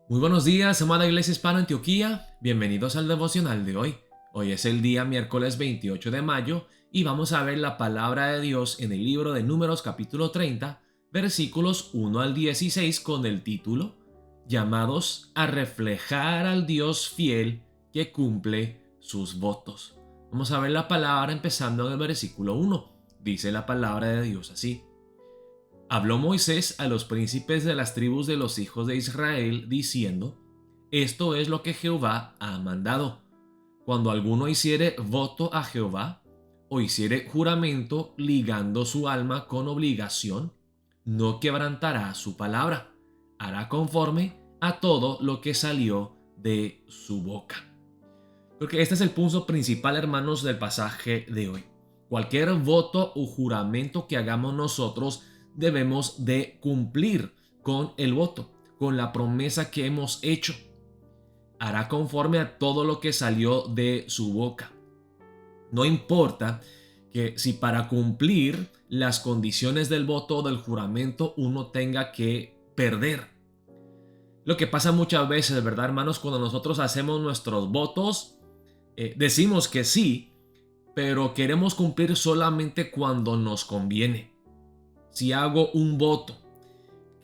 Muy buenos días, amada Iglesia Hispana Antioquía. Bienvenidos al devocional de hoy. Hoy es el día miércoles 28 de mayo y vamos a ver la palabra de Dios en el libro de Números capítulo 30, versículos 1 al 16 con el título Llamados a reflejar al Dios fiel que cumple sus votos. Vamos a ver la palabra empezando en el versículo 1. Dice la palabra de Dios así. Habló Moisés a los príncipes de las tribus de los hijos de Israel, diciendo: Esto es lo que Jehová ha mandado. Cuando alguno hiciere voto a Jehová, o hiciere juramento ligando su alma con obligación, no quebrantará su palabra, hará conforme a todo lo que salió de su boca. Porque este es el punto principal, hermanos, del pasaje de hoy. Cualquier voto o juramento que hagamos nosotros debemos de cumplir con el voto, con la promesa que hemos hecho. Hará conforme a todo lo que salió de su boca. No importa que si para cumplir las condiciones del voto o del juramento uno tenga que perder. Lo que pasa muchas veces, ¿verdad, hermanos? Cuando nosotros hacemos nuestros votos, decimos que sí, pero queremos cumplir solamente cuando nos conviene. Si hago un voto,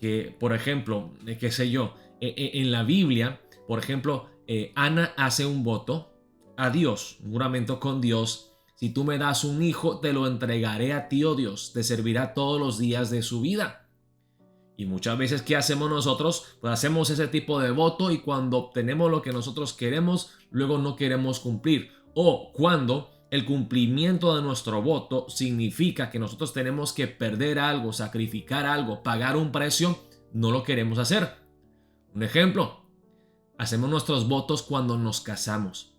que por ejemplo, qué sé yo, en la Biblia, por ejemplo, Ana hace un voto a Dios, un juramento con Dios: si tú me das un hijo, te lo entregaré a ti, oh Dios, te servirá todos los días de su vida. Y muchas veces, ¿qué hacemos nosotros? Pues hacemos ese tipo de voto y cuando obtenemos lo que nosotros queremos, luego no queremos cumplir. O cuando el cumplimiento de nuestro voto significa que nosotros tenemos que perder algo, sacrificar algo, pagar un precio, no lo queremos hacer. Un ejemplo, hacemos nuestros votos cuando nos casamos.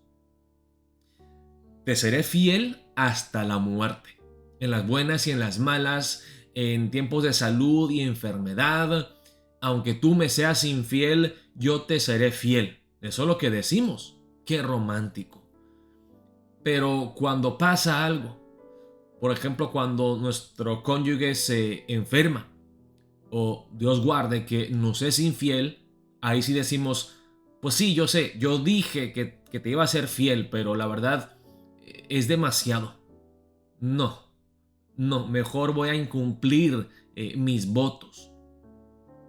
Te seré fiel hasta la muerte, en las buenas y en las malas, en tiempos de salud y enfermedad. Aunque tú me seas infiel, yo te seré fiel. Eso es lo que decimos. Qué romántico. Pero cuando pasa algo, por ejemplo, cuando nuestro cónyuge se enferma, o Dios guarde que nos es infiel, ahí sí decimos: pues sí, yo sé, yo dije que te iba a ser fiel, pero la verdad es demasiado. No, no, mejor voy a incumplir mis votos.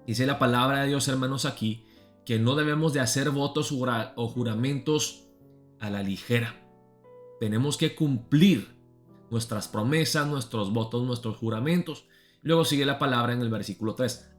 Dice la palabra de Dios, hermanos, aquí, que no debemos de hacer votos o juramentos a la ligera. Tenemos que cumplir nuestras promesas, nuestros votos, nuestros juramentos. Luego sigue la palabra en el versículo 3.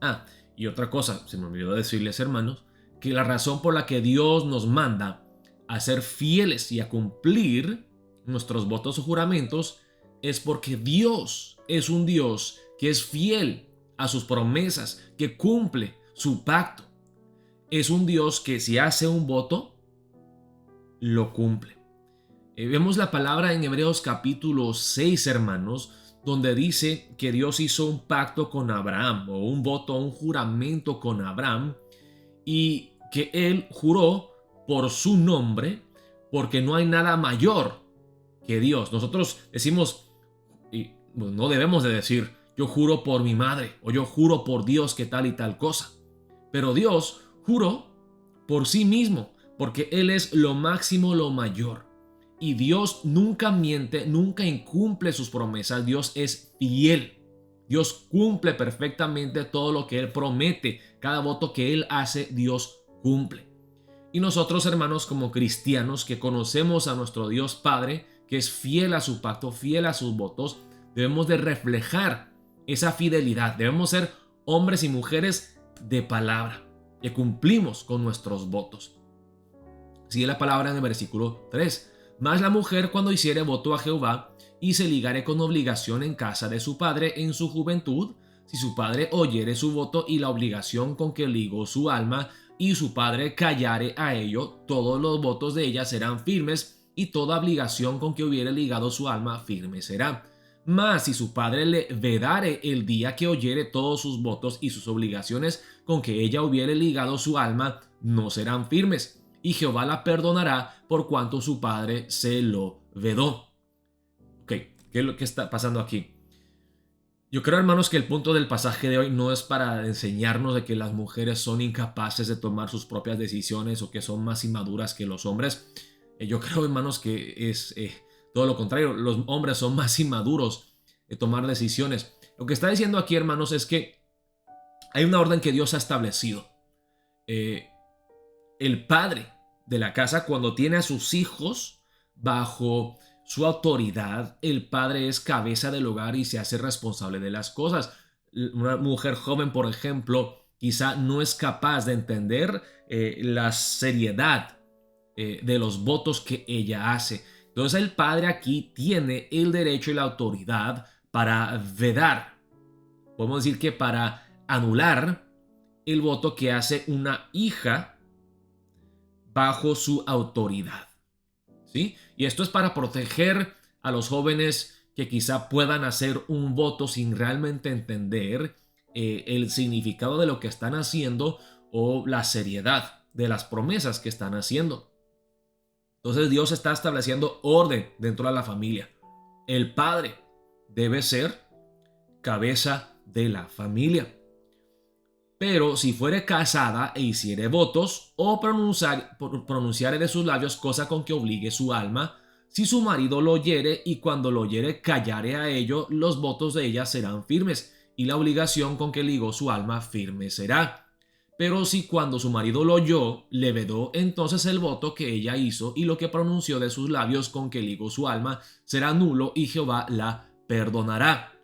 Y otra cosa, se me olvidó decirles, hermanos, que la razón por la que Dios nos manda a ser fieles y a cumplir nuestros votos o juramentos es porque Dios es un Dios que es fiel a sus promesas, que cumple su pacto. Es un Dios que si hace un voto, lo cumple. Vemos la palabra en Hebreos capítulo 6, hermanos, donde dice que Dios hizo un pacto con Abraham, o un voto, un juramento con Abraham, y que él juró por su nombre, porque no hay nada mayor que Dios. Nosotros decimos, y no debemos de decir: yo juro por mi madre, o yo juro por Dios que tal y tal cosa. Pero Dios juró por sí mismo, porque Él es lo máximo, lo mayor. Y Dios nunca miente, nunca incumple sus promesas. Dios es fiel. Dios cumple perfectamente todo lo que Él promete. Cada voto que Él hace, Dios cumple. Y nosotros, hermanos, como cristianos que conocemos a nuestro Dios Padre, que es fiel a su pacto, fiel a sus votos, debemos de reflejar esa fidelidad. Debemos ser hombres y mujeres de palabra, que cumplimos con nuestros votos. Sigue la palabra en el versículo 3. Mas la mujer, cuando hiciere voto a Jehová y se ligare con obligación en casa de su padre en su juventud, si su padre oyere su voto y la obligación con que ligó su alma, y su padre callare a ello, todos los votos de ella serán firmes, y toda obligación con que hubiere ligado su alma firme será. Mas si su padre le vedare el día que oyere todos sus votos y sus obligaciones con que ella hubiere ligado su alma, no serán firmes, y Jehová la perdonará por cuanto su padre se lo vedó. Ok, ¿qué es lo que está pasando aquí? Yo creo, hermanos, que el punto del pasaje de hoy no es para enseñarnos de que las mujeres son incapaces de tomar sus propias decisiones o que son más inmaduras que los hombres. Yo creo, hermanos, que es todo lo contrario. Los hombres son más inmaduros de tomar decisiones. Lo que está diciendo aquí, hermanos, es que hay una orden que Dios ha establecido. Eh, el padre de la casa, cuando tiene a sus hijos bajo su autoridad, el padre es cabeza del hogar y se hace responsable de las cosas. Una mujer joven, por ejemplo, quizá no es capaz de entender la seriedad de los votos que ella hace. Entonces el padre aquí tiene el derecho y la autoridad para vedar, podemos decir que para anular el voto que hace una hija bajo su autoridad. ¿Sí? Y esto es para proteger a los jóvenes que quizá puedan hacer un voto sin realmente entender el significado de lo que están haciendo o la seriedad de las promesas que están haciendo. Entonces Dios está estableciendo orden dentro de la familia. El padre debe ser cabeza de la familia. Pero si fuere casada e hiciere votos o pronunciare de sus labios cosa con que obligue su alma, si su marido lo oyere y cuando lo oyere callare a ello, los votos de ella serán firmes y la obligación con que ligó su alma firme será. Pero si cuando su marido lo oyó, le vedó, entonces el voto que ella hizo y lo que pronunció de sus labios con que ligó su alma será nulo y Jehová la perdonará.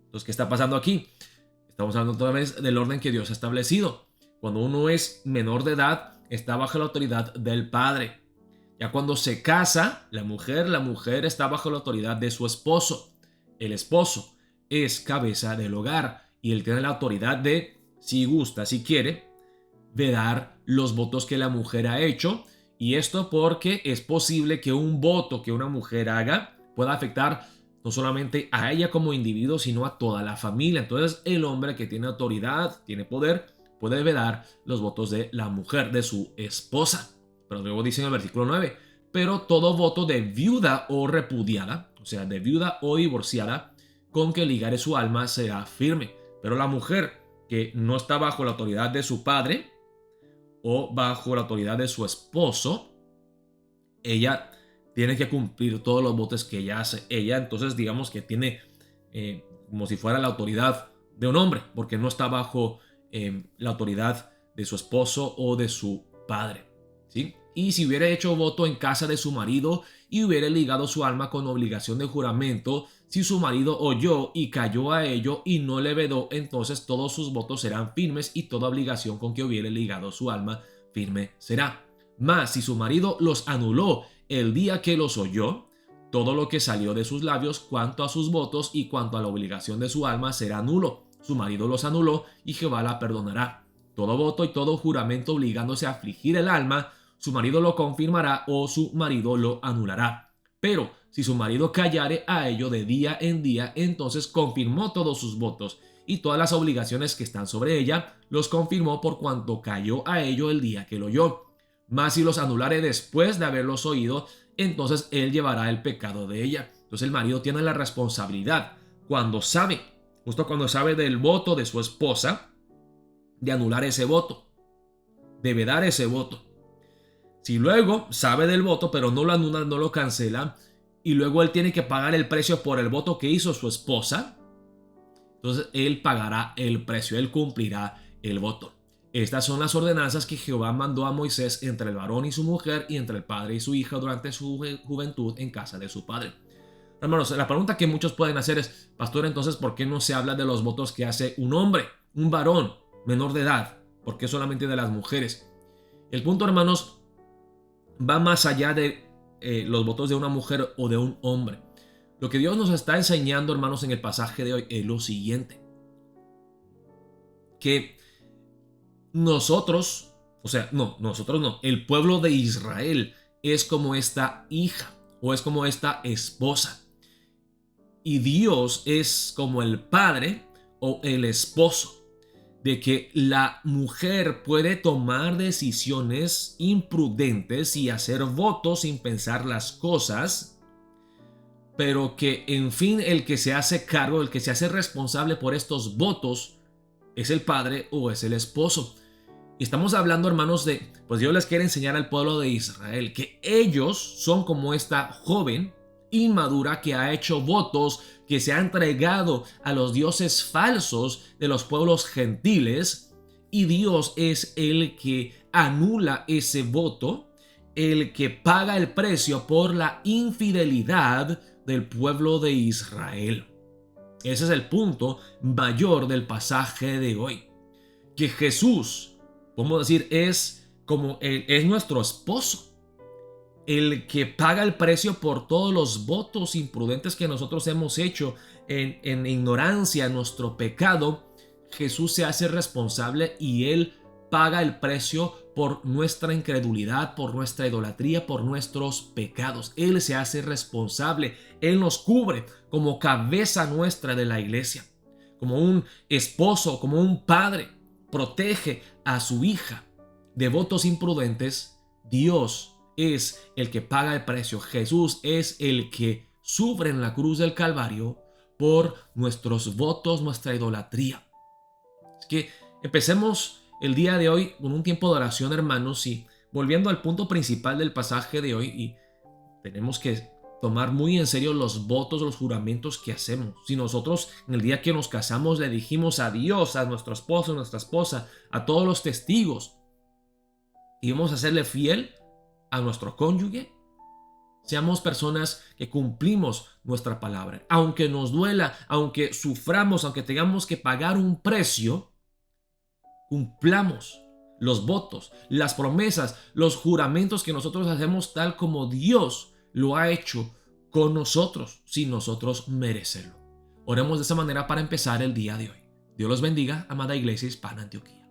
Entonces, ¿qué está pasando aquí? Estamos hablando otra vez del orden que Dios ha establecido. Cuando uno es menor de edad, está bajo la autoridad del padre. Ya cuando se casa, la mujer está bajo la autoridad de su esposo. El esposo es cabeza del hogar y él tiene la autoridad de, si gusta, si quiere, vedar los votos que la mujer ha hecho. Y esto porque es posible que un voto que una mujer haga pueda afectar no solamente a ella como individuo, sino a toda la familia. Entonces el hombre que tiene autoridad, tiene poder, puede vedar los votos de la mujer, de su esposa. Pero luego dice en el versículo 9, pero todo voto de viuda o repudiada, o sea, de viuda o divorciada, con que ligare su alma será firme. Pero la mujer que no está bajo la autoridad de su padre o bajo la autoridad de su esposo, ella tiene que cumplir todos los votos que ella hace. Ella entonces digamos que tiene como si fuera la autoridad de un hombre, porque no está bajo la autoridad de su esposo o de su padre. ¿Sí? Y si hubiera hecho voto en casa de su marido y hubiera ligado su alma con obligación de juramento, si su marido oyó y cayó a ello y no le vedó, entonces todos sus votos serán firmes y toda obligación con que hubiera ligado su alma firme será. Mas si su marido los anuló el día que los oyó, todo lo que salió de sus labios cuanto a sus votos y cuanto a la obligación de su alma será nulo. Su marido los anuló y Jehová la perdonará. Todo voto y todo juramento obligándose a afligir el alma, su marido lo confirmará o su marido lo anulará. Pero si su marido callare a ello de día en día, entonces confirmó todos sus votos y todas las obligaciones que están sobre ella, los confirmó por cuanto cayó a ello el día que lo oyó. Mas si los anulare después de haberlos oído, entonces él llevará el pecado de ella. Entonces el marido tiene la responsabilidad, justo cuando sabe del voto de su esposa, de anular ese voto, de vedar ese voto. Si luego sabe del voto, pero no lo anula, no lo cancela, y luego él tiene que pagar el precio por el voto que hizo su esposa, entonces él pagará el precio, él cumplirá el voto. Estas son las ordenanzas que Jehová mandó a Moisés entre el varón y su mujer y entre el padre y su hija durante su juventud en casa de su padre. Hermanos, la pregunta que muchos pueden hacer es, pastor, entonces, ¿por qué no se habla de los votos que hace un hombre, un varón menor de edad? ¿Por qué solamente de las mujeres? El punto, hermanos, va más allá de los votos de una mujer o de un hombre. Lo que Dios nos está enseñando, hermanos, en el pasaje de hoy es lo siguiente. Que nosotros no, el pueblo de Israel es como esta hija o es como esta esposa. Y Dios es como el padre o el esposo, de que la mujer puede tomar decisiones imprudentes y hacer votos sin pensar las cosas, pero que en fin el que se hace cargo, el que se hace responsable por estos votos es el padre o es el esposo. Y estamos hablando, hermanos, pues Dios les quiere enseñar al pueblo de Israel que ellos son como esta joven inmadura que ha hecho votos, que se ha entregado a los dioses falsos de los pueblos gentiles, y Dios es el que anula ese voto, el que paga el precio por la infidelidad del pueblo de Israel. Ese es el punto mayor del pasaje de hoy. Que Jesús, podemos decir, es nuestro esposo, el que paga el precio por todos los votos imprudentes que nosotros hemos hecho en ignorancia, en nuestro pecado. Jesús se hace responsable y Él paga el precio por nuestra incredulidad, por nuestra idolatría, por nuestros pecados. Él se hace responsable. Él nos cubre como cabeza nuestra de la iglesia, como un esposo, como un padre. Protege a su hija de votos imprudentes. Dios es el que paga el precio. Jesús es el que sufre en la cruz del Calvario por nuestros votos, nuestra idolatría. Es que empecemos el día de hoy con un tiempo de oración, hermanos, y volviendo al punto principal del pasaje de hoy, y tenemos que tomar muy en serio los votos, los juramentos que hacemos. Si nosotros en el día que nos casamos le dijimos a Dios, a nuestro esposo, a nuestra esposa, a todos los testigos, y vamos a serle fiel a nuestro cónyuge, seamos personas que cumplimos nuestra palabra. Aunque nos duela, aunque suframos, aunque tengamos que pagar un precio, cumplamos los votos, las promesas, los juramentos que nosotros hacemos tal como Dios lo ha hecho con nosotros, sin nosotros merecerlo. Oremos de esa manera para empezar el día de hoy. Dios los bendiga, amada Iglesia Hispana Antioquía.